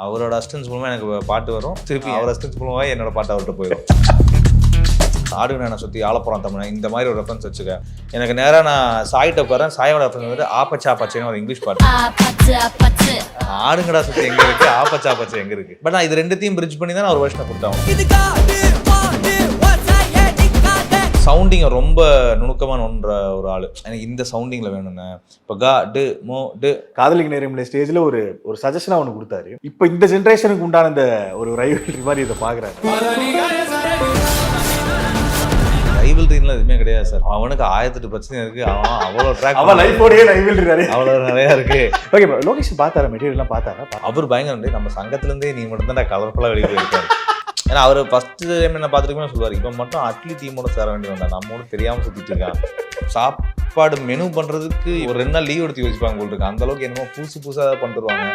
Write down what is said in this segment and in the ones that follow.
அவரோட அசிஸ்டன்ஸ் மூலமாக எனக்கு பாட்டு வரும், திருப்பி அவர் அசிஸ்டன்ஸ் மூலமாக என்னோட பாட்டு அவர்கிட்ட போயிடும். ஆடுங்க நான் சுற்றி ஆலப்புறம் தமிழ் இந்த மாதிரி ஒரு ரெஃபரன்ஸ் வச்சுக்க. எனக்கு நேராக நான் சாய்கிட்ட உட்காரேன், சாயோட ரெஃபரன்ஸ் வந்து ஆப்பச்சா பச்சைன்னு ஒரு இங்கிலீஷ் பாட்டு. ஆடுங்கடா சுற்றி எங்கே இருக்குது, ஆப்பச்சா பச்சை எங்கே இருக்குது. பட் நான் இது ரெண்டுத்தையும் பிரிட்ஜ் பண்ணி தான் நான் ஒரு வருஷனை கொடுத்தாங்க. சவுண்டிங்கை ரொம்ப நுணுக்கமாக நோன்ற ஒரு ஆள். எனக்கு இந்த சவுண்டிங்கில் வேணும்னு இப்போ கா டு மோ டு காதலிக்கு நேரம் ஸ்டேஜில் ஒரு சஜஷனாக ஒன்று கொடுத்தாரு. இப்போ இந்த ஜென்ரேஷனுக்கு உண்டான இந்த ஒரு ரைவல்ரி மாதிரி இதை பார்க்குறாரு. ரைவல்ரின்லாம் எதுவுமே கிடையாது சார். அவனுக்கு 1008 பிரச்சனை இருக்கு. அவன் அவ்வளோ ட்ராக், அவன் லைஃபோடயே ரைவல்ரி அவ்வளோ நிறையா இருக்கு. ஓகே, லோகேஷ் பார்த்தாரா, மெட்டீரியல்லாம் பார்த்தாரா? அவர் பயங்கர நம்ம சங்கத்துலேருந்தே நீ மட்டும் தான் கலர்ஃபுல்லாக வெளியே போயிருக்காரு. ஏன்னா அவர் ஃபஸ்ட்டு டைம் என்ன பார்த்துருக்கோமே சொல்லுவார், இப்போ மட்டும் அட்லி டீமோட சேர வேண்டிய வேண்டாம், நம்மோட தெரியாமல் சுற்றிட்டு இருக்கான். சாப்பாடு மெனு பண்ணுறதுக்கு ஒரு 2 நாள் லீவ் எடுத்து வச்சுப்பாங்க போல் இருக்கு. அந்தளவுக்கு என்னமோ புதுசாக பண்ணிட்டுருவாங்க.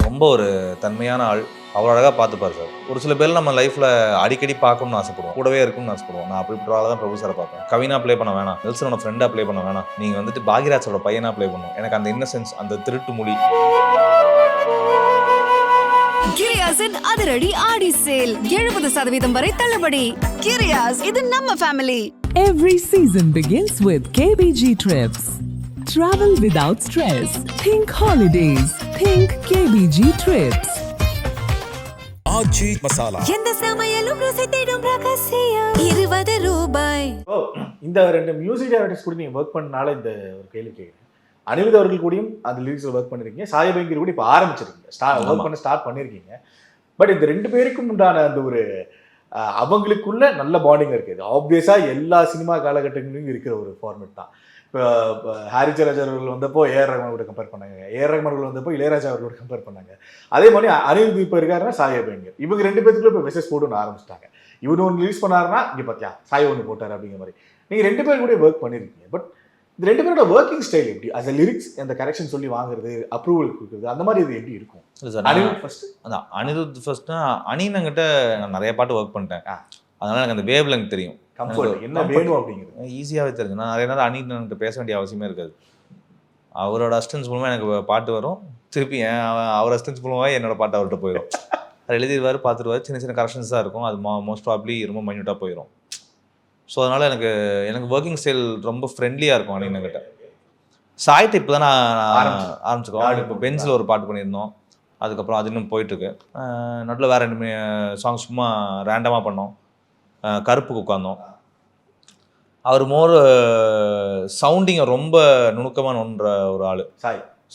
ரொம்ப ஒரு தன்மையான ஆள். அவ்வளோ அழகாக பார்த்துப்பார் சார். ஒரு சில பேர் நம்ம லைஃப்பில் அடிக்கடி பார்க்கணும்னு ஆசைப்படுவோம், கூடவே இருக்கும்னு ஆசைப்படுவோம். நான் அப்படிப்பட்ட தான் பிரபு சாரை பார்ப்பேன். கவினா ப்ளே பண்ண வேணாம், நெல்சனோட ஃப்ரெண்டாக ப்ளே பண்ண வேணாம், நீங்கள் வந்துட்டு பாக்யராஜோட பையனாக ப்ளே பண்ணணும். எனக்கு அந்த இன்னசென்ஸ், அந்த திருட்டு மொழி. கிரியாஸின் அதிரடி ஆடி சேல் 70% வரை தள்ளுபடி. கிரியாஸ், இது நம்ம family. Every season begins with KBG Trips. Travel without stress. Think holidays. Think KBG Trips. ஆச்சி மசாலா. எந்த சமையலும் ருசி தேடும் ரகசியம். 20 ரூபாய். இந்த 2 மியூசிக் டைரக்டர்ஸ் கூட நீங்கள் ஒர்க் பண்ணனால இந்த ஒரு கேள்வி கேட்குறேன். அனிருத் அவர்கள் கூடயும் அந்த லிரிக்ஸில் ஒர்க் பண்ணியிருக்கீங்க, சாயபங்கர் கூட இப்போ ஆரம்பிச்சிருக்கீங்க, ஒர்க் பண்ண ஸ்டார்ட் பண்ணியிருக்கீங்க. பட் இந்த 2 பேருக்கும் உண்டான அந்த ஒரு அவங்களுக்குள்ள நல்ல பாண்டிங் இருக்குது. ஆப்வியஸாக எல்லா சினிமா காலகட்டங்களிலும் இருக்கிற ஒரு ஃபார்மேட் தான். இப்போ ஹாரிஸ் ஜெயராஜ் அவர்கள் வந்தப்போ ஏஆர் ரஹ்மான் கூட கம்பேர் பண்ணாங்க, ஏஆர் ரஹ்மான் அவர்கள் வந்தப்போ இளையராஜா அவர்களோட கம்பேர் பண்ணாங்க. அதே மாதிரி அனிருத் இப்போ இருக்காருன்னா சாயபங்கர், இவங்க 2 பேருக்குள்ள இப்போ மெசேஜ் போட்டு ஆரம்பிச்சிட்டாங்க. இவர் ஒன்று ரிலீஸ் பண்ணாருன்னா இங்கே பார்த்தியா சாய் ஒன்று போட்டார் அப்படிங்கிற மாதிரி. நீங்கள் 2 பேர் கூட ஒர்க் பண்ணியிருக்கீங்க. பட் இந்த 2 பேரோட ஒர்க்கிங் ஸ்டைல் எப்படி, அந்த லிரிக்ஸ் அந்த கரெக்ஷன் சொல்லி வாங்குறது, அப்ரூவல் கொடுக்குறது, அந்த மாதிரி இது எப்படி இருக்கும்? இல்லை சார், அனிருத் ஃபர்ஸ்ட்னா அனினங்கிட்ட நான் நிறைய பாட்டு ஒர்க் பண்ணிட்டேன். அதனால எனக்கு அந்த வேவ் லெங்த் தெரியும், கம்ஃபர்ட் என்ன வேணும் அப்படிங்கிறது ஈஸியாகவே தெரிஞ்சு. நான் நிறைய நேரம் அனிகிட்ட பேச வேண்டிய அவசியமே இருக்காது. அவரோட அசிஸ்டன்ஸ் மூலமாக எனக்கு பாட்டு வரும், திருப்பி அவர் அசிஸ்டன்ஸ் மூலமாக என்னோட பாட்டு அவர்கிட்ட போயிடும். அது எழுதிடுவார், பார்த்துருவார், சின்ன சின்ன கரெக்ஷன்ஸ் தான் இருக்கும். அது மோஸ்ட் ப்ராப்ளி ரொம்ப மைன்யூட்டாக போயிடும். ஸோ அதனால் எனக்கு ஒர்க்கிங் ஸ்டைல் ரொம்ப ஃப்ரெண்ட்லியாக இருக்கும் அனிகிட்ட. சாய் டைப் தான் நான் ஆரம்பிச்சுக்கோம். இப்போ பென்ஸில் ஒரு பாட்டு பண்ணியிருந்தோம், அதுக்கப்புறம் அது இன்னும் போயிட்டுருக்கு. நடுவில் வேறு 2 சாங்ஸ் சும்மா ரேண்டமாக பண்ணோம். கருப்புக்கு உட்காந்தோம். அவர் மோர் சவுண்டிங்கை ரொம்ப நுணுக்கமாக நோன்ற ஒரு ஆள்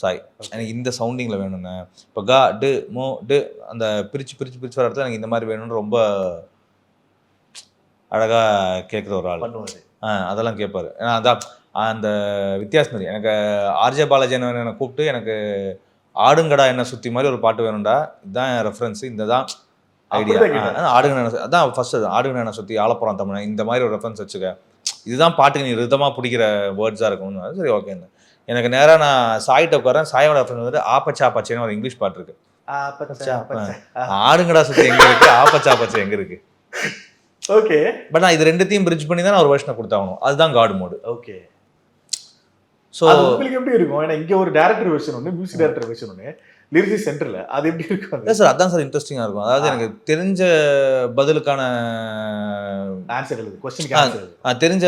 சாய். எனக்கு இந்த சவுண்டிங்கில் வேணும்னு இப்போ கா டு மோ டு அந்த பிரித்து வர இடத்துல எனக்கு இந்த மாதிரி வேணும்னு ரொம்ப அழகாக கேட்குற ஒரு ஆள். அதெல்லாம் கேட்பார். ஏன்னா அதான் அந்த வித்தியாசம் மாதிரி. எனக்கு ஆர்ஜே பாலாஜின்னு என்னை கூப்பிட்டு எனக்கு ஆடுங்கடா என்ன சுற்றி மாதிரி ஒரு பாட்டு வேணும்டா, இதுதான் என் ரெஃபரன்ஸு, இந்த தான் ஐடியா. ஆடுங்க அதான் ஃபஸ்ட்டு ஆடுங்க என்ன சுற்றி ஆலப்புறம் தமிழ் இந்த மாதிரி ஒரு ரெஃபரன்ஸ் வச்சுக்க, இதுதான் பாட்டுக்கு நீ ரிதமாக பிடிக்கிற வேர்ட்ஸாக இருக்கும்னு. சரி ஓகேன்னு எனக்கு நேராக நான் சாய்கிட்ட உட்காரேன், சாயோட ரெஃபரன்ஸ் வந்து ஆப்பச்சா பச்சைன்னு ஒரு இங்கிலீஷ் பாட்டு இருக்கு. ஆடுங்கடா சுற்றி எங்கே இருக்குது, ஆப்பச்சா பச்சை எங்கே இருக்குது. ஓகே, பட் நான் இது ரெண்டுத்தையும் பிரிட்ஜ் பண்ணி தான் நான் ஒரு வருஷனை கொடுத்தாகணும். அதுதான் காட் மோடு. ஓகே, ஸோ உங்களுக்கு எப்படி இருக்கும்? ஏன்னா இங்கே ஒரு டேரக்டர் வெர்ஷன் ஒன்று, மியூசிக் டேரக்டர் வெர்ஷன் ஒன்று, லிரிக்ஸ் சென்டரில் அது எப்படி இருக்கும்? இல்லை சார், அதான் சார் இன்ட்ரெஸ்டிங்காக இருக்கும். அதாவது எனக்கு தெரிஞ்ச பதிலுக்கான ஆன்சர் எழுது, கொஸ்டின் தெரிஞ்ச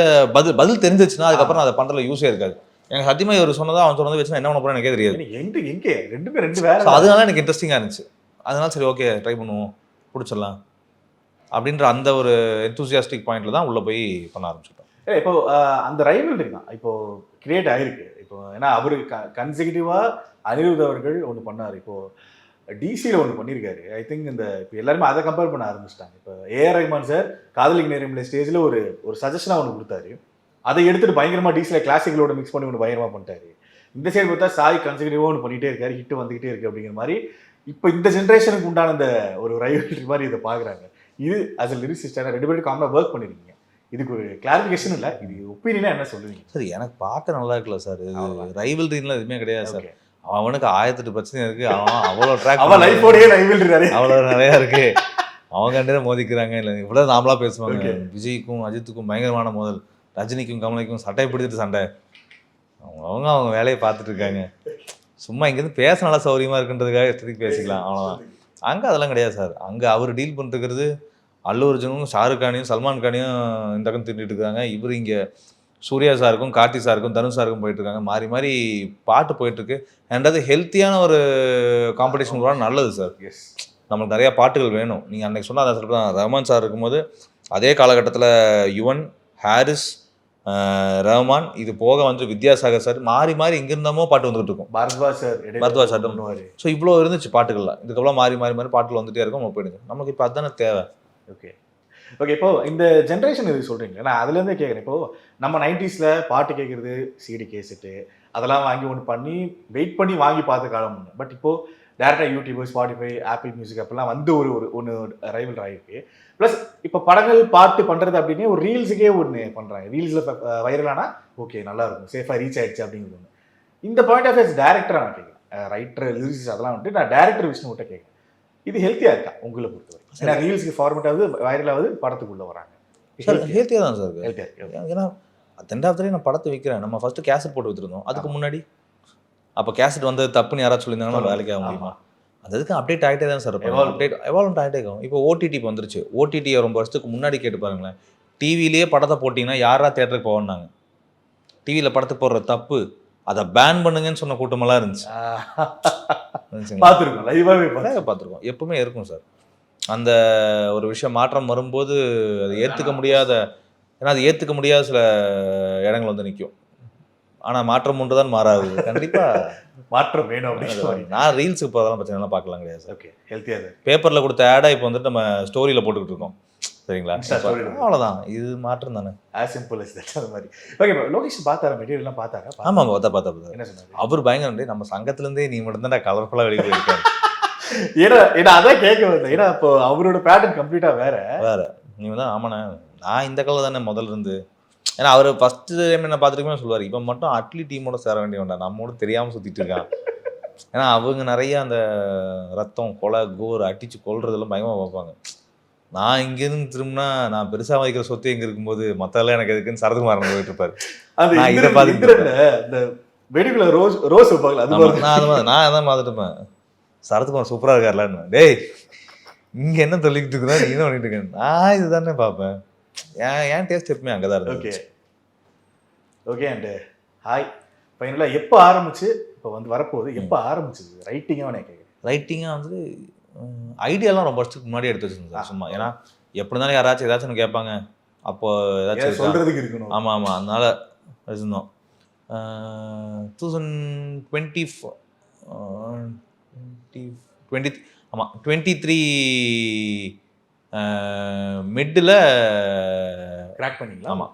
பதில் தெரிஞ்சிச்சுன்னா அதுக்கப்புறம் நான் அதை பண்ணுறதுல யூஸே இருக்காது. எனக்கு சத்தியமாக இவர் சொன்னதா அவன் சொன்னதை வச்சு என்ன பண்ண போகிறேன் எனக்கே தெரியாது. எங்கே 2 வேற. அதனால எனக்கு இன்ட்ரெஸ்டிங்காக இருந்துச்சு. அதனால சரி ஓகே ட்ரை பண்ணுவோம், பிடிச்சிடலாம் அப்படின்ற அந்த ஒரு எந்தூசியாஸ்டிக் பாயிண்ட்ல தான் உள்ளே போய் பண்ண ஆரம்பிச்சிட்டோம். இப்போ அந்த ரைவல்ரி தான் இப்போ கிரியேட் ஆகிருக்கு. இப்போ ஏன்னா அவரு கன்செக்யூட்டிவாக அனிருத் அவர்கள் ஒன்று பண்ணார், இப்போது டிசியில் ஒன்று பண்ணியிருக்காரு. ஐ திங்க் இந்த இப்போ எல்லாருமே அதை கம்பேர் பண்ண ஆரம்பிச்சிட்டாங்க. இப்போ ஏஆர் ரஹ்மான் சார் காதலிக்கு நேரம் ஸ்டேஜில் ஒரு சஜஷனாக ஒன்று கொடுத்தாரு, அதை எடுத்துகிட்டு பயங்கரமாக டிசியில் கிளாசிக்கலோட மிக்ஸ் பண்ணி ஒன்று பயங்கரமாக பண்ணிட்டாரு. இந்த சைடு பார்த்தா சாய் கன்செக்யூட்டிவாக ஒன்று பண்ணிகிட்டே இருக்காரு, ஹிட்டு வந்துக்கிட்டே இருக்குது அப்படிங்கிற மாதிரி. இப்போ இந்த ஜென்ரேஷனுக்கு உண்டான அந்த ஒரு ரைவல்ரி மாதிரி இதை பார்க்குறாங்க. இது அஸ் அ லிரிசிஸ்டாக 2 பேரும் காமனாக ஒர்க் பண்ணியிருக்கீங்க. இதுக்கு ஒரு கிளாரிஃபிகேஷன் இல்லை, இது ஒப்பீனியனா என்ன சொல்லுவீங்க? சார் எனக்கு பார்க்க நல்லா இருக்குல்ல சார், ரைவல்ரின்லாம் எதுவுமே கிடையாது சார். அவனுக்கு 1008 பிரச்சனை இருக்குது, அவன் அவ்வளோ ட்ராக், அவன் லைஃபோடயே ரைவல்ரி அவ்வளோ நிறையா இருக்குது. அவங்க கண்டே மோதிக்கிறாங்க. இல்லை இவ்வளோ நாமளாக பேசுவாங்க. விஜய்க்கும் அஜித்துக்கும் பயங்கரமான மோதல், ரஜினிக்கும் கமலுக்கும் சட்டை பிடிச்சிட்டு சண்டை, அவங்க வேலையை பார்த்துட்டு இருக்காங்க. சும்மா இங்கேருந்து பேச நல்லா சௌகரியமாக இருக்குன்றதுக்காக இஷ்டத்துக்கு பேசிக்கலாம் அவ்வளோதான். அங்கே அதெல்லாம் கிடையாது சார். அங்கே அவர் டீல் பண்ணிருக்கிறது அல்லு அர்ஜுனும் ஷாருக் கானையும் சல்மான் கானையும் இந்த பக்கம் திட்டிட்டு இருக்காங்க. இவர் இங்கே சூர்யா சாருக்கும் கார்த்தி சாருக்கும் தனுஷ் சாருக்கும் போயிட்டு இருக்காங்க. மாறி மாறி பாட்டு போயிட்டுருக்கு. ரெண்டாவது ஹெல்த்தியான ஒரு காம்படிஷன் கூட நல்லது சார். எஸ், நம்மளுக்கு நிறையா பாட்டுகள் வேணும். நீங்கள் அன்றைக்கி சொன்னால் அதை சொல்லிட்டு தான் ரஹ்மான் சார் இருக்கும்போது அதே காலகட்டத்தில் யுவன், ஹாரிஸ், ரஹ்மான், இது போக வந்து வித்யாசாகர் சார் மாறி மாறி இங்கே இருந்தமோ பாட்டு வந்துகிட்டு இருக்கும். பரத்வாஜ் சார் பரத்வாஜ் சார் பண்ணுவார். ஸோ இவ்வளோ இருந்துச்சு பாட்டுகள்லாம். இதுக்கப்புறம் மாறி மாறி மாறி பாட்டுகள் வந்துகிட்டே இருக்கும். நம்ம போயிடுது. நமக்கு இப்போ அதுதானே தேவை. Okay okay. இப்போ இந்த ஜென்ரேஷன் இது சொல்கிறீங்க, நான் அதுலேருந்தே கேட்குறேன். இப்போது நம்ம 90s பாட்டு கேட்குறது சிடி கேசட்டு அதெல்லாம் வாங்கி ஒன்று பண்ணி வெயிட் பண்ணி வாங்கி பார்த்த காலம் ஒன்று. பட் இப்போது டேரெக்டாக யூடியூப், ஸ்பாட்டிஃபை, ஆப்பிள் மியூசிக் அப்பெல்லாம் வந்து ஒன்று ரைவல் ஆகிருக்கு. ப்ளஸ் இப்போ படங்கள் பாட்டு பண்ணுறது அப்படின்னே ஒரு ரீல்ஸுக்கே ஒன்று பண்ணுறாங்க. ரீல்ஸில் வைரலானா ஓகே நல்லாயிருக்கும், சேஃபாக ரீச் ஆகிடுச்சு அப்படிங்கிறது ஒன்று. இந்த பாயிண்ட் ஆஃப் வியூ டேரக்டராக நான் கேட்குறேன். ரைட்டர், லிரிக்ஸ் அதெல்லாம் வந்துட்டு நான் டேரக்டர் விஷ்ணுகிட்ட கேட்குறேன். இது ஹெல்த்தியாக இருக்கா உங்களை பொறுத்தவரை? ஏன்னா ரீல்ஸுக்கு ஃபார்மேட் ஆகுது, வைரலாகுது, படத்துக்குள்ளே வராங்க. சார் ஹெல்த்தியாக தான் சார். ஹெல்த்தியாக. ஏன்னா ரெண்டாவது நான் படத்தை விற்கிறேன். நம்ம ஃபஸ்ட்டு கேசட் போட்டு விற்றுருந்தோம். அதுக்கு முன்னாடி அப்போ கேசட் வந்து தப்புன்னு யாராச்சும் சொல்லியிருந்தாங்கன்னா வேலைக்கு ஆக முடியுமா? அதுக்கு அப்டேட் ஆகிட்டே தான் சார் இருக்கும். அப்டேட் எவால்வ் ஆகிட்டே இருக்கும். இப்போ ஓடிடி வந்துருச்சு. ஓடிடியை ரொம்ப வருஷத்துக்கு முன்னாடி கேட்டு பாருங்களேன். டிவிலேயே படத்தை போட்டிங்கன்னா யாரா தேட்டருக்கு போவான்னாங்க. டிவியில் படத்துக்கு போடுற தப்பு, அதை பேன் பண்ணுங்கன்னு சொன்ன கூட்டமெல்லாம் இருந்துச்சு. பார்த்துருக்கோம், லைவாகவே பார்த்துருக்கோம். எப்பவுமே இருக்கும் சார் அந்த ஒரு விஷயம். மாற்றம் வரும்போது அது ஏற்றுக்க முடியாத, ஏன்னா அது ஏற்றுக்க முடியாத சில இடங்கள் வந்து நிற்கும். ஆனால் மாற்றம் ஒன்று தான் மாறாது. கண்டிப்பாக மாற்றம் வேணும் அப்படின்னு. நான் ரீல்ஸுக்கு போகிறதெல்லாம் பிரச்சனைலாம் பார்க்கலாம் கிடையாது சார். ஓகே, ஹெல்த்தியாக பேப்பரில் கொடுத்த ஆடை இப்போ வந்துட்டு நம்ம ஸ்டோரியில் போட்டுக்கிட்டு இருக்கோம். சரிங்களா? அவ்வளோதான். இது மாற்றம் தானே. As simple as that. அது மாதிரி. ஓகே, லோகேஷ் பார்த்தாரா? மெட்டீரியல்லாம் பார்த்தாரா? ஆமாம், பார்த்தா. என்ன சொன்னார்? அவர் பயங்கரம். நம்ம சங்கத்துலேருந்தே நீ மட்டும் தான் கலர்ஃபுல்லாக வெளியே போயிருக்காரு. ஏன்னா அதான் கேட்க வந்தேன். ஏன்னா இப்போ அவரோட பேட்டர்ன் கம்ப்ளீட்டாக வேற. நீ தான் ஆமாண்ணே, நான் இந்த கலர் தானே முதல்ல இருந்து. ஏன்னா அவர் ஃபஸ்ட்டு டைம் என்ன பார்த்துருக்கமே சொல்லுவார், இப்போ மட்டும் அட்லி டீமோட சேர வேண்டிய வேண்டாம், நம்மோட தெரியாமல் சுற்றிட்டு இருக்கான். ஏன்னா அவங்க நிறைய அந்த ரத்தம், கொலை, கோர், அடிச்சு கொள்றதெல்லாம் பயங்கரமாக பார்ப்பாங்க. நான் இங்கேருந்து திரும்பினா நான் பெருசாக வைக்கிற சொத்து எங்கே இருக்கும்போது மற்றெல்லாம் எனக்கு எதுக்குன்னு சரத்குமார் போயிட்டு இருப்பார். இதை பார்த்து இந்த வெடிக்குள்ள ரோஸ் வைப்பாங்களா? நான் அதான் பார்த்துட்டு இருப்பேன். சரத்குமார் சூப்பராக இருக்கார்லான்னு. டேய் இங்கே என்ன சொல்லிக்கிட்டு இருக்குதா, நீ என்ன பண்ணிட்டு இருக்கேன்? நான் இது தானே பார்ப்பேன். ஏன் டேஸ்ட் எப்பவுமே அங்கே தான் இருக்கு. Okay and hi. ஃபைனலாக எப்போ ஆரம்பிச்சு இப்போ வந்து வரப்போகுது, எப்போ ஆரம்பிச்சுது ரைட்டிங்காக? நான் கேட்குறேன். ரைட்டிங்காக வந்து ஐடியாலாம் ரொம்ப வருஷத்துக்கு முன்னாடி எடுத்து வச்சுருந்தேன் சார். சும்மா ஏன்னா எப்படி இருந்தாலும் யாராச்சும் ஏதாச்சும் கேட்பாங்க, அப்போ ஏதாச்சும் சொல்கிறதுக்கு இருக்கணும். ஆமாம், அதனால வச்சுருந்தோம். 23 மிட்டில் கிராக் பண்ணிங்களா? ஆமாம்,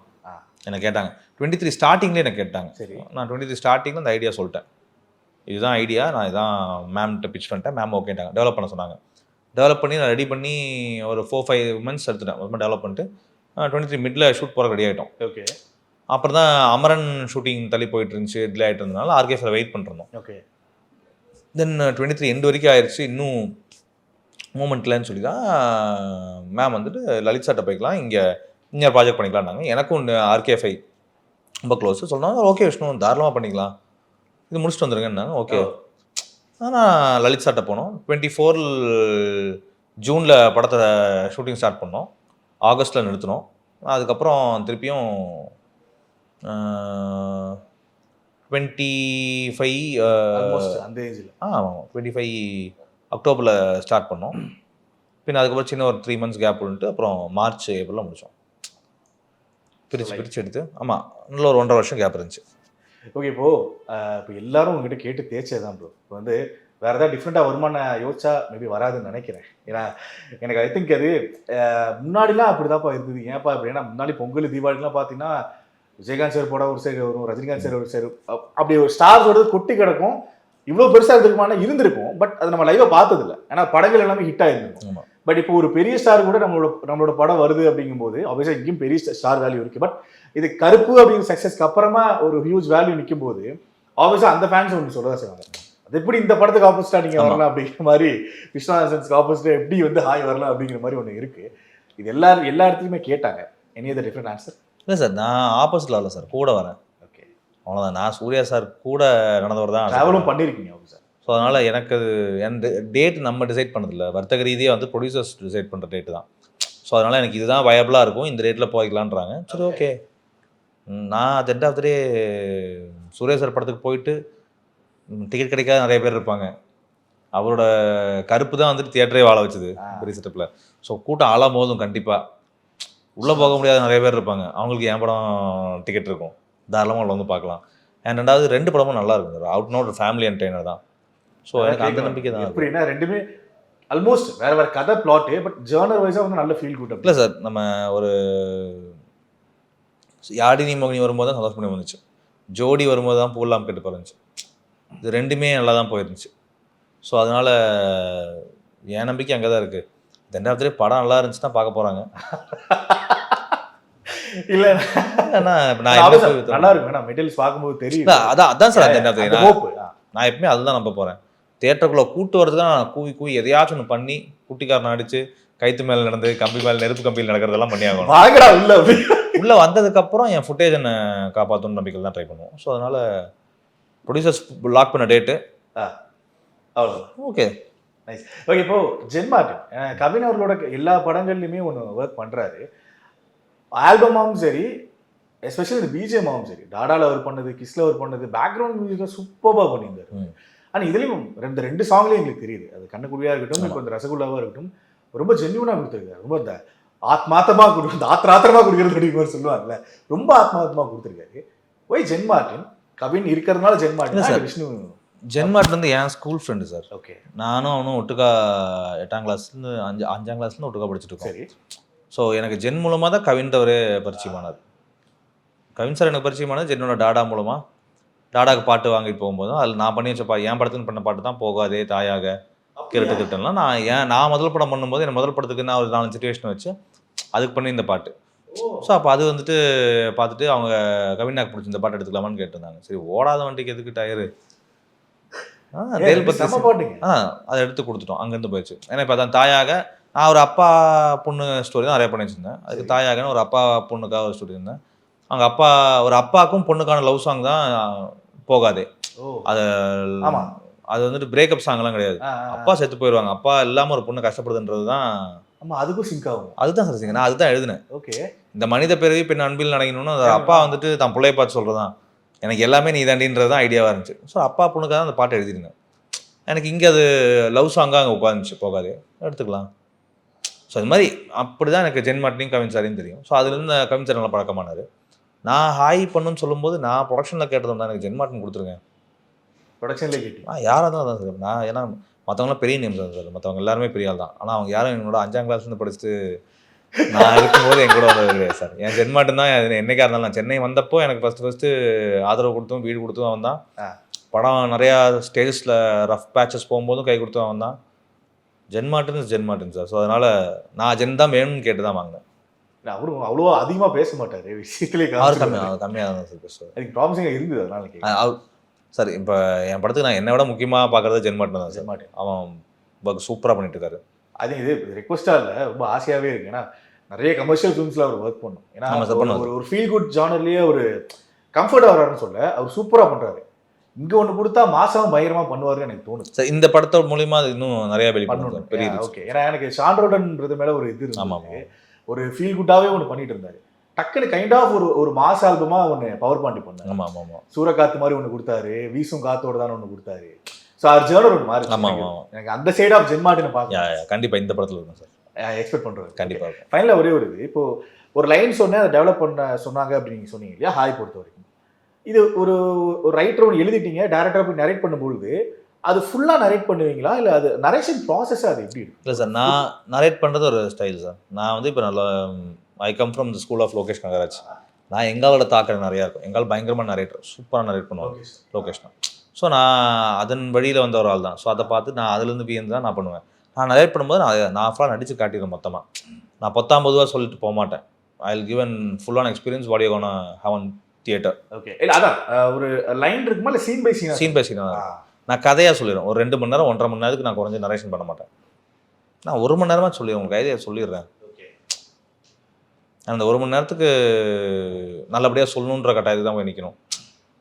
என்னை கேட்டாங்க. 23 ஸ்டார்டிங்லேயே எனக்கு கேட்டாங்க. சரி, நான் 23 ஸ்டார்டிங்கில் அந்த ஐடியா சொல்லிட்டேன். இதுதான் ஐடியா, நான் இதான் மேம்கிட்ட பிச் பண்ணிட்டேன். மேம் ஓகேட்டாங்க, டெவலப் பண்ண சொன்னாங்க. டெவலப் பண்ணி நான் ரெடி பண்ணி ஒரு 4-5 months எடுத்துட்டேன். ரொம்ப டெவலப் பண்ணிட்டு 23 மிட்டில் ஷூட் போகிற ரெடி ஆகிட்டோம். ஓகே. அப்புறம் தான் அமரன் ஷூட்டிங் தள்ளி போயிட்டு இருந்துச்சு, டிலே ஆகிட்டு இருந்ததுனால ஆர்கேஃபில் வெயிட் பண்ணிருந்தோம். ஓகே. தென் 23 எண்டு வரைக்கும் ஆயிடுச்சு. இன்னும் மூமெண்ட்லன்னு சொல்லி தான் மேம் வந்துட்டு லலித் சார்ட்ட போய்க்கலாம், இங்கே இன்னொரு ப்ராஜெக்ட் பண்ணிக்கலாம்னாங்க. எனக்கும் ஆர்கே5 ரொம்ப க்ளோஸு. சொன்னாங்க ஓகே விஷ்ணு தாராளமாக பண்ணிக்கலாம், இது முடிச்சுட்டு வந்துருங்கன்னாங்க. ஓகே, நான் லலித் சார்ட்ட போனோம். 24 ஜூனில் படத்தை ஷூட்டிங் ஸ்டார்ட் பண்ணோம். ஆகஸ்ட்டில் நிறுத்தினோம். அதுக்கப்புறம் திருப்பியும் 25 அந்த ஏஜில் ஆமாம் 25 அக்டோபரில் ஸ்டார்ட் பண்ணோம். பின் அதுக்கப்புறம் சின்ன ஒரு 3 months கேப் விட்டு அப்புறம் மார்ச் ஏப்ரலில் முடித்தோம். பிரித்து எடுத்து. ஆமாம், நல்ல ஒரு 1.5 வருஷம் கேப் இருந்துச்சு. ஓகே. இப்போ எல்லாரும் உங்ககிட்ட கேட்டு தேய்ச்சது தான் ப்ரோ. இப்போ வந்து வேறு ஏதாவது டிஃப்ரெண்ட்டாக வருமானு யோசிச்சா மேபி வராதுன்னு நினைக்கிறேன். ஏன்னா எனக்கு ஐ திங்க் அது முன்னாடிலாம் அப்படி தான்ப்பா இருந்தது. ஏன்ப்பா அப்படி? ஏன்னா முன்னாடி பொங்கல் தீபாவளிலாம் பார்த்தீங்கன்னா விஜயகாந்த் சார் போட ஒரு சைடு வரும், ரஜினிகாந்த் சார் ஒரு சைடு, அப்படி ஒரு ஸ்டார்ஸோட கொட்டி கிடக்கும். இவ்வளோ பெருசாக இருந்திருக்கும். பட் அது நம்ம லைவாக பார்த்ததில்லை. ஏன்னா படங்கள் எல்லாமே ஹிட் ஆகிருந்துருக்கும். பட் இப்போ ஒரு பெரிய ஸ்டார் கூட நம்மளோட படம் வருது அப்படிங்கும்போது ஆப்வியஸாக இங்கேயும் பெரிய ஸ்டார் வேல்யூ இருக்குது. பட் இது கருப்பு அப்படிங்கிற சக்ஸஸ்க்கு அப்புறமா ஒரு ஹியூஜ் வேல்யூ நிற்கும் போது ஆப்வியஸாக அந்த ஃபேன்ஸ் ஒன்று சொல்லதான் செய்வாங்க, அது எப்படி இந்த படத்துக்கு ஆப்போசிட்டாக நீங்கள் வரலாம் அப்படிங்கிற மாதிரி, விஸ்வநாதன்ஸ்க்கு ஆப்போசிட்டாக எப்படி வந்து ஹாய் வரலாம் அப்படிங்கிற மாதிரி ஒன்று இருக்குது. இது எல்லா இடத்துலையுமே கேட்டாங்க. Any other different answer? இல்லை சார், நான் ஆப்போசிட்டில் வரல சார், கூட வரேன். ஓகே. அவ்வளோதான். நான் சூர்யா சார் கூட நடந்தவர் தான். ட்ராவலும் பண்ணியிருக்கீங்க ஓகே சார். ஸோ அதனால் எனக்கு அது என் டேட் நம்ம டிசைட் பண்ணதில்லை, வர்த்தக ரீதியாக வந்து ப்ரொடியூசர்ஸ் டிசைட் பண்ணுற டேட்டு தான். ஸோ அதனால் எனக்கு இதுதான் வயபிளாக இருக்கும், இந்த ரேட்டில் போய்க்கலான்றாங்க. சரி ஓகே. நான் at end of the day Surya sir படத்துக்கு போயிட்டு டிக்கெட் கிடைக்காத நிறைய பேர் இருப்பாங்க. அவரோட கருப்பு தான் வந்துட்டு தியேட்டரே வாழ வச்சுது பெரிய செட்டப்பில். ஸோ கூட்டம் ஆளாக போதும் கண்டிப்பாக. உள்ளே போக முடியாத நிறைய பேர் இருப்பாங்க, அவங்களுக்கு என் படம் டிக்கெட் இருக்கும், தாராளமாக உள்ள வந்து பார்க்கலாம். அண்ட் ரெண்டாவது 2 படமும் நல்லா இருக்கும், அவுட் நோட் ஃபேமிலி என்டர்டெய்னர் தான். ஸோ எனக்கு அந்த நம்பிக்கை தான். எப்படின்னா ரெண்டுமே ஆல்மோஸ்ட் வேற வேற கதை பிளாட்டு, பட் ஜேர்னர் வைஸாக வந்து நல்ல ஃபீல் குட். இல்லை சார், நம்ம ஒரு யாடினி மோகினி வரும்போது தான் சந்தோஷம் பண்ணி வந்துச்சு, ஜோடி வரும்போது தான் பூலாம் கெட்டு போயிருந்துச்சு. இது ரெண்டுமே நல்லா தான் போயிருந்துச்சு. ஸோ அதனால் என் நம்பிக்கை அங்கே தான் இருக்குது. ரெண்டாவது படம் நல்லா இருந்துச்சுன்னா பார்க்க போகிறாங்க. இல்லை ஏன்னா நான் நல்லா இருக்கும், நான் மெட்டீரியல்ஸ் பார்க்கும்போது தெரியும். அதான் சார் நான் எப்பவுமே அதுதான் நம்ப போகிறேன். தியேட்டருக்குள்ளே கூட்டு வரதுக்கு நான் கூவி எதையாச்சும் ஒன்று பண்ணி குட்டிக்காரனை அடிச்சு கைத்து மேலே நடந்து கம்பி மேலே நெருப்பு கம்பியில் நடக்கிறதெல்லாம் பண்ணி ஆகணும். உள்ளே வந்ததுக்கப்புறம் என் ஃபுட்டேஜ் என்னை காப்பாற்றணும் நம்பிக்கை தான் ட்ரை பண்ணுவோம். ஸோ அதனால் ப்ரொடியூசர்ஸ் லாக் பண்ண டேட்டு அவ்வளோ ஓகே நைஸ். ஓகே, இப்போ ஜென் மார்ட்டின் கவின் அவர்களோட எல்லா படங்கள்லையுமே ஒன்று ஒர்க் பண்ணுறாரு. ஆல்பமாவும் சரி, எஸ்பெஷலி இந்த பிஜிஎம்மாவும் சரி, டாடாவில் அவர் பண்ணது, கிஸ்ல அவர் பண்ணது, பேக்ரவுண்ட் மியூசிக்காக சூப்பராக பண்ணியிருந்தார். ஆனால் இதுலேயும் ரெண்டு சாங்லேயும் எங்களுக்கு தெரியுது, அது கண்ணுக்குடியாக இருக்கட்டும், இப்போ இந்த ரசகுல்லாவாக இருக்கட்டும், ரொம்ப ஜென்யூனாக கொடுத்துருக்காரு. ரொம்ப இந்த ஆத்மார்த்தமாக கொடுக்குறது, ஆத்திராத்திரமாக கொடுக்குறது அப்படின்னு சொல்லுவாங்கல்ல, ரொம்ப ஆத்மார்த்தமாக கொடுத்துருக்காரு. ஒய் ஜென் மார்ட்டின் கவின் இருக்கிறதுனால Jen Martin sir? Vishnu Jen Martin வந்து என் ஸ்கூல் ஃப்ரெண்டு சார். ஓகே, நானும் அவனும் ஒட்டுக்கா 8ஆம் கிளாஸ்லேருந்து 5ஆம் கிளாஸ்லேருந்து ஒட்டுக்கா படிச்சுட்டு இருக்கோம். சரி. ஸோ எனக்கு ஜென் மூலமாக தான் கவின்கிட்ட பரிச்சயமானார். கவின் சார் எனக்கு பரிச்சயமானது ஜென்னோட டாடா மூலமாக. டாடாக்கு பாட்டு வாங்கிட்டு போகும்போதும் அதில் நான் பண்ணி வச்ச என் படத்துக்கு பண்ண பாட்டு தான் போகாதே தாயாக கிரட்டு திட்டம்லாம். நான் முதல் படம் பண்ணும்போது என் முதல் படத்துக்கு நான் ஒரு 4 சிச்சுவேஷன் வச்சு அதுக்கு பண்ணி இந்த பாட்டு. ஸோ அப்போ அது வந்துட்டு பார்த்துட்டு அவங்க கவினாக்கு பிடிச்சி இந்த பாட்டு எடுத்துக்கலாமான்னு கேட்டிருந்தாங்க. சரி, ஓடாத வண்டிக்கு எதுக்கு டயரு, அதை எடுத்து கொடுத்துட்டோம். அங்கேருந்து போயிடுச்சு. ஏன்னா இப்போ அதான் தாயாக நான் ஒரு அப்பா பொண்ணு ஸ்டோரி தான் நிறைய பண்ணி வச்சுருந்தேன். அதுக்கு தாயாகன்னு ஒரு அப்பா பொண்ணுக்காக ஒரு ஸ்டோரி இருந்தேன். அவங்க அப்பா ஒரு அப்பாவுக்கும் பொண்ணுக்கான லவ் சாங் தான் போகாதே. அது அது வந்துட்டு பிரேக்கப் சாங்லாம் கிடையாது. அப்பா செத்து போயிடுவாங்க, அப்பா இல்லாமல் ஒரு பொண்ணு கஷ்டப்படுதுன்றது தான். அதுக்கும் சிங்க் ஆகும். அதுதான் சார் சிங்க். நான் அதுதான் எழுதினேன். ஓகே, இந்த மனித பிறவி பெண் அன்பில் நினைக்கணும்னு அப்பா வந்துட்டு தான் பிள்ளைய பார்த்து சொல்கிறதான் எனக்கு எல்லாமே நீ தாண்டின்றது தான் ஐடியாவாக இருந்துச்சு. ஸோ அப்பா பொண்ணுக்காக தான் அந்த பாட்டு எழுதிருந்தேன். எனக்கு இங்கே அது லவ் சாங்காக அங்கே உட்காந்துச்சு, போகாதே எடுத்துக்கலாம். ஸோ அது மாதிரி அப்படி தான் எனக்கு ஜென் மார்ட்டினையும் கவின் சாரையும் தெரியும். ஸோ அதுலேருந்து கவின் சார் நல்லா பழக்கமானார். நான் ஹாய் பண்ணுன்னு சொல்லும்போது நான் ப்ரொடக்ஷனில் கேட்டதும் தான் எனக்கு ஜென் மார்ட்டின் கொடுத்துருங்க. ப்ரொடக்ஷன்லேயே கேட்டு யாராக தான் தான் சார். நான் ஏன்னா மற்றவங்களாம் பெரிய நேம் தான் சார், மற்றவங்க எல்லாருமே பெரிய ஆள் தான். ஆனால் அவங்க யாரும் என்னோட 5ஆம் கிளாஸ்லேருந்து படிச்சுட்டு நான் இருக்கும்போது என் கூட வந்தது கிடையாது சார். என் ஜென் மார்ட்டின் தான் என்னைக்கா இருந்தாலும். நான் சென்னை வந்தப்போ எனக்கு ஃபஸ்ட்டு ஆதரவு கொடுத்தும் வீடு கொடுத்தும் அவன் தான். படம் நிறையா ஸ்டேஜஸில் ரஃப் பேச்சஸ் போகும்போதும் கை கொடுத்தும் அவன் தான். Gen Martin sir. ஸோ அதனால் நான் ஜென் தான் வேணும்னு கேட்டு தான் வாங்கினேன். அவரும் அவ்வளோ அதிகமாக பேச மாட்டார் விஷயத்திலே. கம்மியாக தான் சார் பேசுவார். எனக்கு ப்ராமிசிங்காக இருந்தது அதனால சார். இப்போ என் படத்துக்கு நான் என்னை விட முக்கியமாக பார்க்குறது ஜென் மார்ட்டின் தான் சார். அவன் சூப்பராக பண்ணிட்டு இருக்காரு. அது இது ரெக்வஸ்ட்டாக இல்லை, ரொம்ப ஆசையாகவே இருக்குது. ஏன்னா நிறைய கமர்ஷியல் ஃபிலிம்ஸில் அவர் ஒர்க் பண்ணும். ஏன்னா ஒரு ஃபீல் குட் ஜானர்லேயே ஒரு கம்ஃபர்ட்டாக வராருன்னு சொல்ல அவர் சூப்பராக பண்ணுறாரு. இங்கே ஒன்று கொடுத்தா மாதம் பயங்கரமாக பண்ணுவாருன்னு எனக்கு தோணுது சார். இந்த படத்தோட மூலிமா அது இன்னும் நிறையா வெளிப்படுத்தும். பெரிய ஓகே, ஏன்னா எனக்கு சாண்ட்ரோடன்றது மேலே ஒரு இது இருந்தது. ஒரு ஃபீல் குட்டாகவே ஒன்று பண்ணிட்டு இருந்தாரு. டக்குன்னு கைண்ட் ஆஃப் ஒரு மாஸ் ஆல்பமாக ஒன்று பவர் பாண்டி பண்ணார். ஆமாம், சூறக்காத்து மாதிரி ஒன்று கொடுத்தாரு, வீசும் காத்தோட தான் ஒன்று கொடுத்தாரு. ஸோ அவர் ஜேர்னர் ஒன்று மாறி. எனக்கு அந்த சைட் ஆஃப் ஜென் மார்ட்டினை பார்க்க கண்டிப்பாக இந்த படத்தில் இருக்கும் சார். எக்ஸ்பெக்ட் பண்ணுறது கண்டிப்பாக. ஃபைனலாக ஒரே ஒரு இது, இப்போ ஒரு லைன் சொன்னேன், அதை டெவலப் சொன்னாங்க அப்படின்னு நீங்கள் சொன்னீங்க இல்லையா, ஹாய் பொறுத்த வரைக்கும். இது ஒரு ரைட்டர் ஒன்று எழுதிட்டீங்க, டேரக்டராக போய் நரேட் பண்ணும்பொழுது அது ஃபுல்லாக நரேட் பண்ணுவீங்களா, இல்லை அது நரேஷன் ப்ராசஸாக அது எப்படி இருக்கும்? இல்லை சார், நான் நரேட் பண்ணுறது ஒரு ஸ்டைல் சார். நான் வந்து இப்போ நல்லா I come from the school of Lokesh Kanagaraj. நான் எங்களோட தாக்கம் நிறையா இருக்கும். எங்கால் பயங்கரமாக நரேட்டர், சூப்பராக நரேட் பண்ணுவாங்க லோகேஷ் தான். ஸோ நான் அதன் வழியில் வந்த ஒரு ஆள் தான். ஸோ அதை பார்த்து நான் அதுலேருந்து வியந்து தான் நான் பண்ணுவேன். நான் நரேட் பண்ணும்போது நான் ஃபுல்லாக நடித்து காட்டிடுவேன் மொத்தமாக. நான் 10-50 சொல்லிட்டு போக மாட்டேன். ஐ வில் கிவ் அன் ஃபுல்லான experience what you gonna have on theatre. Okay, இல்லை அதான் ஒரு லைன் இருக்குமா, இல்லை சீன் பை சீன் தான். நான் கதையாக சொல்லிடுறேன். ஒரு 2 மணி நேரம் 1.5 மணி நேரத்துக்கு நான் குறைஞ்சி நரேஷன் பண்ண மாட்டேன். நான் 1 மணி நேரமாக சொல்லிடுறேன், உங்களுக்கு ஐடியா சொல்லிடுறேன். அந்த 1 மணி நேரத்துக்கு நல்லபடியாக சொல்லணுன்ற கட்டாயத்துக்கு தான் போய் நிற்கணும்.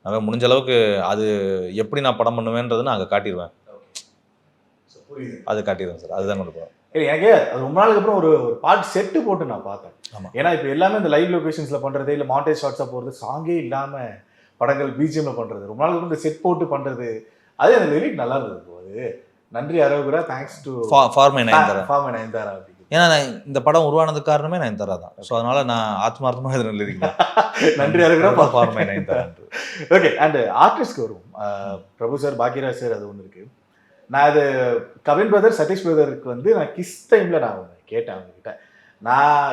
நான் முடிஞ்ச அளவுக்கு அது எப்படி நான் படம் பண்ணுவேன்றதை நான் அங்கே காட்டிடுவேன். அது காட்டிடுவேன் சார். அதுதான் கொண்டு போகிறேன். இல்லை, எனக்கு அது ரொம்ப நாளுக்கு அப்புறம் ஒரு பாட்டு செட்டு போட்டு நான் பார்த்தேன். ஆமாம். ஏன்னா இப்போ எல்லாமே இந்த லைவ் லொகேஷன்ஸில் பண்ணுறது, இல்லை மாண்டேஜ் ஷார்ட்ஸாக போகிறது, சாங்கே இல்லாமல் படங்கள் பிஜிஎம்ல பண்ணுறது, ரொம்ப நாளுக்கு அப்புறம் இந்த செட் போட்டு பண்ணுறது, அது அந்த லிரிக் நல்லா இருந்தது. அது நன்றி அரோகரா, thanks to for my Nayanthara. அப்படி. ஏன்னா நான் இந்த படம் உருவானதுக்கு காரணமே நயன்தாரா தான். ஸோ அதனால நான் ஆத்மார்த்தமாக இது லிரிக் நன்றி அரோகரா, for my Nayanthara. Okay, and ஆர்டிஸ்ட்க்கு வருவோம். பிரபு சார், பாக்யராஜ் சார், அது ஒன்று இருக்குது. நான் அது கவின் பிரதர், சதீஷ் பிரதருக்கு வந்து நான் கிஸ் டைமில் நான் ஒன்று கேட்டேன் அவங்ககிட்ட.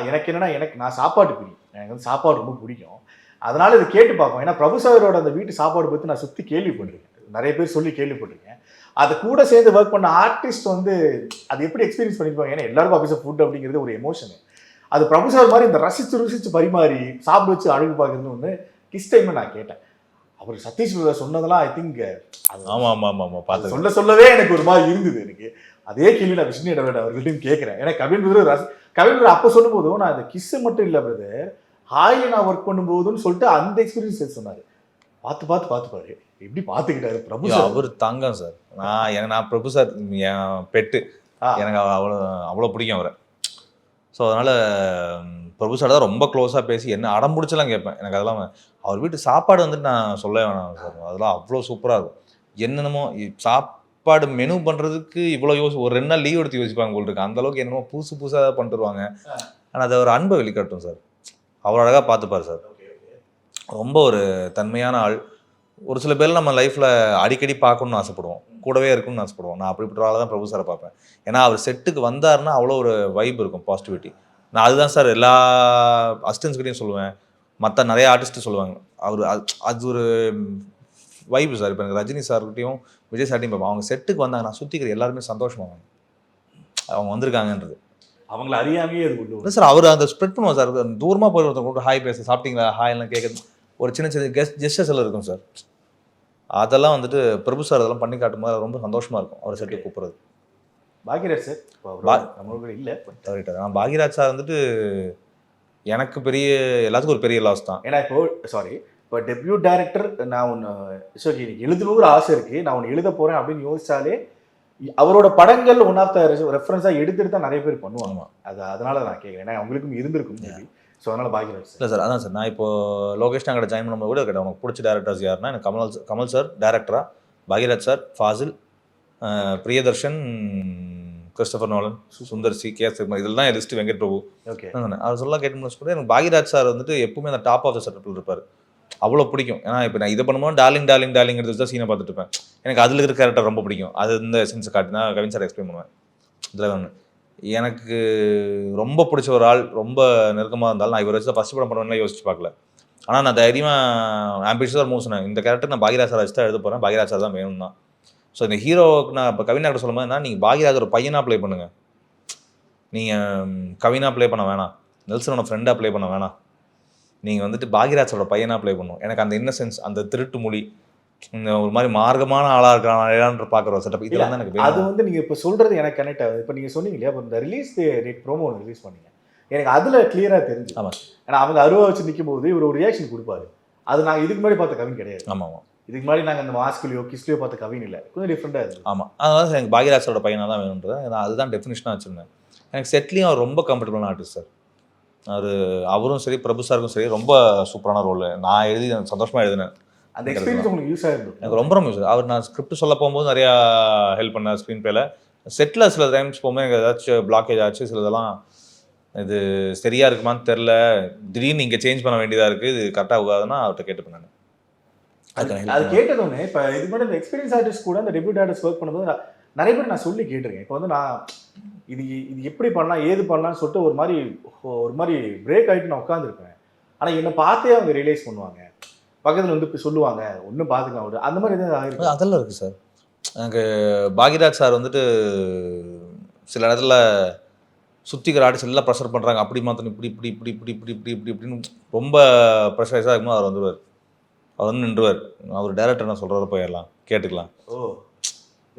எனக்கு என்னென்னா, நான் சாப்பாடு பிடிக்கும், எனக்கு வந்து சாப்பாடு ரொம்ப பிடிக்கும். அதனால் இது கேட்டு பார்ப்போம். ஏன்னா பிரபு சாரோட அந்த வீட்டு சாப்பாடு பற்றி நான் சுற்றி கேள்விப்பட்டிருக்கேன், நிறைய பேர் சொல்லி கேள்விப்பட்டிருக்கேன். அது கூட சேர்ந்து ஒர்க் பண்ண ஆர்டிஸ்ட் வந்து அது எப்படி எக்ஸ்பீரியன்ஸ் பண்ணியிருப்பாங்க. ஏன்னா எல்லாருக்கும் ஆஃபீஸில் ஃபுட் அப்படிங்கிறது ஒரு எமோஷனு. அது பிரபு சார் மாதிரி இந்த ரசித்து பரிமாறி சாப்பிட வச்சு அழகு பார்க்குறதுன்னு ஒன்று கிஸ் டைமில் நான் கேட்டேன். அவர் சதீஷ் பிரதர் சொன்னதெல்லாம் ஐ திங்க் பார்த்து சொல்லவே எனக்கு ஒரு மாதிரி இருந்தது. எனக்கு அதே கேள்வி நான் விஷ்ணு இடவேட அவர்கள்ட்டையும் கேட்குறேன். ஏன்னா கவின் பிரதர் அப்போ சொல்லும் போதும் நான் அந்த கிஸ்ஸு மட்டும் இல்லை பிரதர், ஹாயில் நான் ஒர்க் பண்ணும்போதுன்னு சொல்லிட்டு அந்த எக்ஸ்பீரியன்ஸ் சொன்னார். பார்த்து பாரு எப்படி பார்த்துக்கிட்டாரு பிரபு சார். அவர் தங்கம் சார். நான் பிரபு சார் என் பெட்டு, எனக்கு அவ்வளோ பிடிக்கும் அவரை. ஸோ அதனால் பிரபு சார் தான் ரொம்ப க்ளோஸாக பேசி என்ன அடம் பிடிச்சலாம் கேட்பேன். எனக்கு அதெல்லாம் அவர் வீட்டு சாப்பாடு வந்துட்டு நான் சொல்ல வேணாம் சார், அதெல்லாம் அவ்வளோ சூப்பராக இருக்கும். என்னென்னமோ சாப்பாடு மெனு பண்ணுறதுக்கு இவ்வளோ ஒரு 2 நாள் லீவ் எடுத்து யோசிப்பாங்க போல் இருக்கு. அந்தளவுக்கு என்னமோ புதுசாக பண்ணிட்டுருவாங்க. ஆனால் அது ஒரு அன்பை வெளிக்காட்டும் சார். அவ்வளோ அழகாக பார்த்துப்பார் சார். ரொம்ப ஒரு தன்மையான ஆள். ஒரு சில பேர் நம்ம லைஃப்பில் அடிக்கடி பார்க்கணுன்னு ஆசைப்படுவோம், கூடவே இருக்குன்னு ஆசைப்படுவோம். நான் அப்படிப்பட்ட ஆளை தான் பிரபு சாரை பார்ப்பேன். ஏன்னா அவர் செட்டுக்கு வந்தாருன்னா அவ்வளோ ஒரு வைப் இருக்கும், பாசிட்டிவிட்டி. நான் அதுதான் சார் எல்லா அசிஸ்டன்ஸ்கிட்டையும் சொல்லுவேன், மற்ற நிறைய ஆர்டிஸ்ட்டு சொல்லுவாங்க. அது ஒரு வைப் சார். இப்போ எனக்கு ரஜினி சார்கிட்டையும் விஜய் சார்ட்டையும் பார்ப்பேன். அவங்க செட்டுக்கு வந்தாங்க, நான் சுற்றிக்கிற எல்லாருமே சந்தோஷமாவாங்க அவங்க வந்திருக்காங்கன்றது. அவங்கள அறியாமையே அது கொண்டு இல்லை சார். அவர் அந்த ஸ்ப்ரெட் பண்ணுவோம் சார். தூரமாக போய் ஒருத்தவங்க கூட ஹாய் பேச, சாப்பிட்டீங்களா, ஹாய்லாம் கேட்குறது, ஒரு சின்ன ஜெஸ்டர்ஸ் எல்லாம் இருக்கும் சார். அதெல்லாம் வந்துட்டு பிரபு சார் அதெல்லாம் பண்ணி காட்டும் போது ரொம்ப சந்தோஷமாக இருக்கும் அவர் செட்டு கூப்பிட்றது. பாக்யராஜ் சார் நம்மளோட இல்லை, தவறிட்டார். நான் பாக்யராஜ் சார் வந்துட்டு எனக்கு எல்லாத்துக்கும் ஒரு பெரிய லாஸ் தான். ஏன்னா இப்போ டெபியூட் டைரக்டர், நான் ஒன்று எனக்கு எழுதணுங்கிற ஆசை இருக்குது, நான் ஒன்று எழுத போகிறேன் அப்படின்னு யோசிச்சாலே அவரோட படங்கள் ஒன் ஆஃப் த ரெஃபரன்ஸாக எடுத்துட்டு தான் நிறைய பேர் பண்ணுவாங்க. அதனால நான் கேட்குறேன், ஏன்னா அவங்களுக்கும் இருந்திருக்கும் மேபி. ஸோ அதனால் பாக்யராஜ் இல்லை சார். அதான் சார், நான் இப்போ லோகேஷ் நாங்கள் ஜாயின் பண்ணும்போது கூட கேட்டேன் உனக்கு பிடிச்ச டேரக்டர்ஸ் யாருன்னா எனக்கு கமல் சார் டேரக்டரா, Bhagyaraj sir, Fazil, Priyadarshan, Christopher Nolan, Sundar C, கே சிக்மா, இதெல்லாம் லிஸ்ட், வெங்கட் பிரபு. ஓகே, அவர் சொல்ல கேட்டு முடிச்சு கூட எனக்கு பாக்யராஜ் சார் வந்துட்டு எப்பவுமே அந்த டாப் ஆஃப் த செட்டப்பில் இருப்பார். அவ்வளோ பிடிக்கும். ஏன்னா இப்போ நான் இதை பண்ணும்போது டார்லிங் எடுத்து தான் சீனை பார்த்துட்டு இருப்பேன். எனக்கு அதில் இருக்கிற கேரக்டர் ரொம்ப பிடிக்கும். அது இந்த சென்ஸை காட்டினா கவின் சார் எக்ஸ்பிளைன் பண்ணுவேன். இதில் ஒன்று எனக்கு ரொம்ப பிடிச்ச ஒரு ஆள், ரொம்ப நெருக்கமாக இருந்தாலும் நான் இவர் வச்சு தான் ஃபஸ்ட் படம் பண்ணுவேன்லாம் யோசிச்சு பார்க்கல. ஆனால் நான் தைரியமாக ஆம்பிஷியஸாக மூவ் சொன்னேன், இந்த கேரக்டர் நான் பாக்யராஜ் சார் வச்சு தான் எழுத போகிறேன், பாக்யராஜ் சார் தான் வேணும் தான். ஸோ இந்த ஹீரோவுக்கு நான் இப்போ கவின் ஆக்டர் சொல்லும் போது நீங்கள் பாக்யராஜ் ஒரு பையனாக ப்ளே பண்ணுங்கள், நீங்கள் கவினாக ப்ளே பண்ண வேணாம், நெல்சனோட ஃப்ரெண்டாக ப்ளே பண்ண வேணாம், நீங்கள் வந்துட்டு பாக்யராஜோட பையனாக ப்ளே பண்ணணும். எனக்கு அந்த இன்னசென்ஸ், அந்த திருட்டு மொழி, இந்த ஒரு மாதிரி மார்க்கமான ஆளாக இருக்கிறான் பார்க்குற செட்டப், இதெல்லாம் தான் எனக்கு. அது வந்து நீங்கள் இப்போ சொல்கிறது எனக்கு கனெக்ட் ஆகுது. இப்போ நீங்கள் சொன்னீங்க இல்லையா, இப்போ இந்த ரிலீஸ் டேட் ப்ரோமோ ஒன்று ரிலீஸ் பண்ணீங்க, எனக்கு அதில் கிளியராக தெரிஞ்சு. ஆமாம். ஏன்னா அவங்க அருவா வச்சு நிற்கும் போது இவர் ஒரு ரியாக்ஷன் கொடுப்பாரு. அது நாங்கள் இதுக்கு முன்னாடி பார்த்த கவின் கிடையாது. ஆமாம். இதுக்கு முன்னாடி நாங்கள் அந்த மாஸ்க்லையோ கிஸ்லையோ பார்த்த கவின் இல்லை, கொஞ்சம் டிஃப்ரெண்டாக இருக்குது. ஆமாம். அதனால எனக்கு பாக்யராஜோட பையனாக தான் வேணுன்றது நான் அதுதான் டெஃபினிஷனாக வச்சுருந்தேன். எனக்கு செட்லேயும் அவர் ரொம்ப கம்ஃபர்டபுளான ஆர்டிஸ்ட் சார். அவரும் சரி, பிரபு சாருக்கும் சரி, ரொம்ப சூப்பரான ரோல். நான் எழுதி சந்தோஷமாக எழுதினேன். அந்த எக்ஸ்பீரியன்ஸ் உங்களுக்கு யூஸ் ஆகிருந்தது? எனக்கு ரொம்ப யூஸ். அவர் நான் ஸ்கிரிப்ட் சொல்ல போகும்போது நிறையா ஹெல்ப் பண்ணார். ஸ்க்ரீன் பிளேல செட்டில் சில டைம்ஸ் போகும்போது எனக்கு ஏதாச்சும் பிளாக்கேஜ் ஆச்சு, சிலதெல்லாம் இது சரியாக இருக்குமான்னு தெரில, திடீர்னு இங்கே சேஞ்ச் பண்ண வேண்டியதாக இருக்குது, இது கரெக்டாக ஆகாதுன்னா அவர்கிட்ட கேட்டு பண்ணேன். அது கேட்டதோடனே இப்போ இது மாதிரி இந்த எக்ஸ்பீரியன்ஸ் ஆர்டிஸ்ட் கூட அந்த டெபியூட் ஆர்டிஸ்ட் ஒர்க் பண்ணும்போது நிறைய பேர் நான் சொல்லி கேட்டிருக்கேன். இப்போ வந்து நான் இது எப்படி பண்ணலாம், ஏது பண்ணலான்னு சொல்லிட்டு ஒரு மாதிரி பிரேக் ஆகிட்டு நான் உட்காந்துருப்பேன். ஆனால் என்னை பார்த்தே அவங்க ரியலைஸ் பண்ணுவாங்க, பக்கத்தில் வந்து இப்போ சொல்லுவாங்க, ஒன்றும் பார்த்துக்கலாம், அந்த மாதிரி எதாவது ஆகிருக்கு. அதெல்லாம் இருக்குது சார். எனக்கு பாக்யராஜ் சார் வந்துட்டு சில இடத்துல சுற்றிக்கிற ஆர்டிஸ்ட் எல்லாம் ப்ரெஷர் பண்ணுறாங்க, அப்படி மாற்றணும், இப்படின்னு ரொம்ப ப்ரெஷரைஸாக இருக்கும்போது அவர் வந்துடுவார். அவர் வந்து நின்றுவார். அவர் டேரக்டர் என்ன சொல்கிறாரு போயிடலாம், கேட்டுக்கலாம்.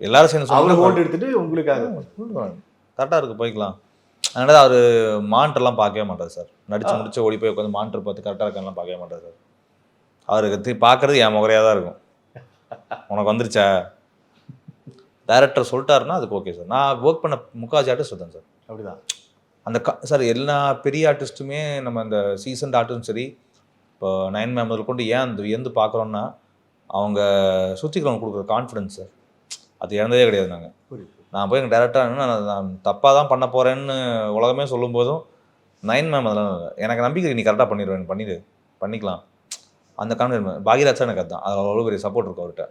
எல்லாரும் சேர்ந்து அவரை ஹோல்ட் எடுத்துட்டு உங்களுக்காக கரெக்டாக இருக்குது போய்க்கலாம். அதனால் அவர் மானிட்டர்லாம் பார்க்கவே மாட்டார் சார். நடிச்சு முடிச்சு ஓடி போய் உட்காந்து மானிட்டர் பார்த்து கரெக்டாக இருக்கான்லாம் பார்க்கவே மாட்டார் சார். அவருக்கு பார்க்குறது என் முகரையாக தான் இருக்கும். உனக்கு வந்துருச்சா டைரக்டர் சொல்லிட்டாருன்னா அதுக்கு ஓகே சார். நான் ஒர்க் பண்ண முக்கால்வாசி ஆர்டிஸ்ட் சொல்கிறேன் சார். அப்படிதான் அந்த சார் எல்லா பெரிய ஆர்டிஸ்ட்டுமே நம்ம இந்த சீசன்ட் ஆர்டிஸ்டும் சரி, இப்போ 9 மெம்பர் கொண்டு ஏன் அந்த வியந்து பார்க்குறோன்னா அவங்க சுற்றிக்கிறவங்க கொடுக்குற கான்ஃபிடன்ஸ் சார், அது இழந்ததே கிடையாது. நான் போய் எங்கள் டேரக்டாக நான் தப்பாக தான் பண்ண போகிறேன்னு உலகமே சொல்லும்போதும் 9 மேம் அதெல்லாம் எனக்கு நம்பிக்கை நீ கரெக்டாக பண்ணிடுவேன், பண்ணிக்கலாம் அந்த கான்ஃபிடன்ஸ். பாகியராஜ் எனக்கு அதுதான், அது அவ்வளோ பெரிய சப்போர்ட் இருக்கும் அவர்கிட்ட.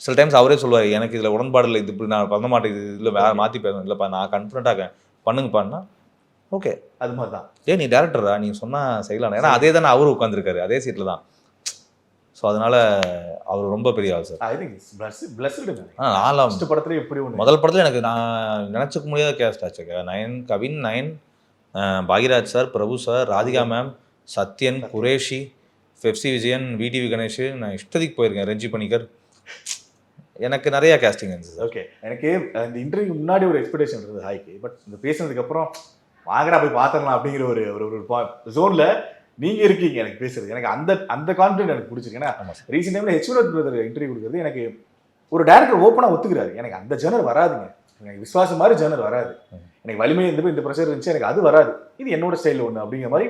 சில டைம்ஸ் அவரே சொல்லுவார் எனக்கு இதில் உடன்பாடு இல்லை, இது இப்படி நான் பண்ண மாட்டேன், இது இல்லை வேறு மாற்றி பேசணும், இல்லைப்பா நான் கான்ஃபிடென்ட்டாக பண்ணுங்கப்பான்னா ஓகே அது மாதிரி தான். நீ டேரக்டரா நீ சொன்னால் செய்யலாம், ஏன்னா அதே தானே அவரு உட்காந்துருக்காரு அதே சீட்டில் தான். ஸோ அதனால் அவர் ரொம்ப பெரிய ஆள் சார். I think blessed. நாலாம் படத்துல எப்படி ஒன்று முதல் படத்தில் எனக்கு நான் நினச்சிக்க முடியாத கேஸ்ட் ஆச்சு. Kavin, Nayan, Bhagyaraj sir, Prabhu sir, Radhika ma'am, Sathyan, Qureshi, Pepsi Vijayan, VTV Ganesh, நான் இஷ்டத்துக்கு போயிருக்கேன், ரெஞ்சி பணிக்கர், எனக்கு நிறைய கேஸ்டிங் இருந்துச்சு. ஓகே, எனக்கு இந்த இன்டர்வியூ முன்னாடி ஒரு எக்ஸ்பெக்டேஷன் இருந்தது ஹாய்க்கு. பட் இந்த பேசுனதுக்கப்புறம் வாங்கடா போய் பார்த்துடலாம் அப்படிங்கிற ஒரு ஒரு ஜோனில் நீங்கள் இருக்கீங்க எனக்கு பேசுறது. எனக்கு அந்த கான்ஃபிடென்ட் எனக்கு பிடிச்சிருக்கு. ஏன்னா ரீசெண்ட் டைமில் ஹெச்வினோத் பிரதர் இன்டர்வியூ கொடுக்குறது எனக்கு ஒரு டேரக்டர் ஓப்பனாக ஒத்துக்கிறாரு. எனக்கு அந்த ஜேர்னர் வராதுங்க, எனக்கு விஸ்வாசம் மாதிரி ஜேர்னர் வராது, எனக்கு வலிமை இந்த ப்ரெஷர் இருந்துச்சு, எனக்கு அது வராது, இது என்னோட ஸ்டைலில் ஒன்று அப்படிங்கிற மாதிரி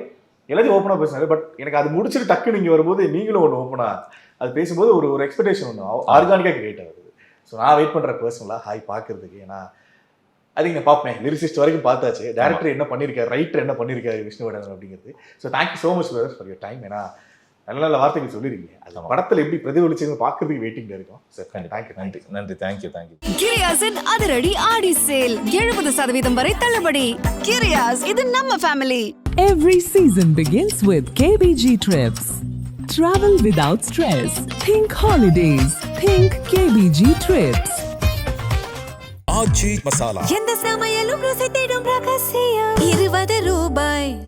எல்லாத்தையும் ஓப்பனாக பேசினாரு. பட் எனக்கு அது முடிச்சுட்டு டக்கு நீங்கள் வரும்போது நீங்களும் ஒன்று ஓப்பனாக அது பேசும்போது ஒரு எக்ஸ்பெக்டேஷன் ஒன்று ஆர்கானிக்காக கிரியேட் ஆகுது. ஸோ நான் வெயிட் பண்ணுறேன் பர்சனலாக ஹாய் பார்க்கறதுக்கு. ஏன்னா அது நான் பார்ப்பேன், லிரிசிஸ்ட் வரைக்கும் பார்த்தாச்சு, டேரக்டர் என்ன பண்ணியிருக்காரு, ரைட்டர் என்ன பண்ணியிருக்காரு விஷ்ணுவர்தன் அப்படிங்கிறது. So thank you so much brother for your time. ஏன்னா நல்ல நல்ல வார்த்தைகள் சொல்லியிருக்கீங்க, அது படத்தில் எப்படி பிரதிபலிச்சுன்னு பார்க்கறதுக்கு வெயிட்டிங்ல இருக்கும். Sir thank you. நன்றி. தேங்க்யூ. கிரியாஸின் அதிரடி ஆடி சேல் 70% வரை தள்ளுபடி. கிரியாஸ், இது நம்ம family. Every season begins with KBG Trips. Travel without stress. Think holidays. Think KBG Trips. RG Masala. எந்த சமையலும் ருசி தேடும்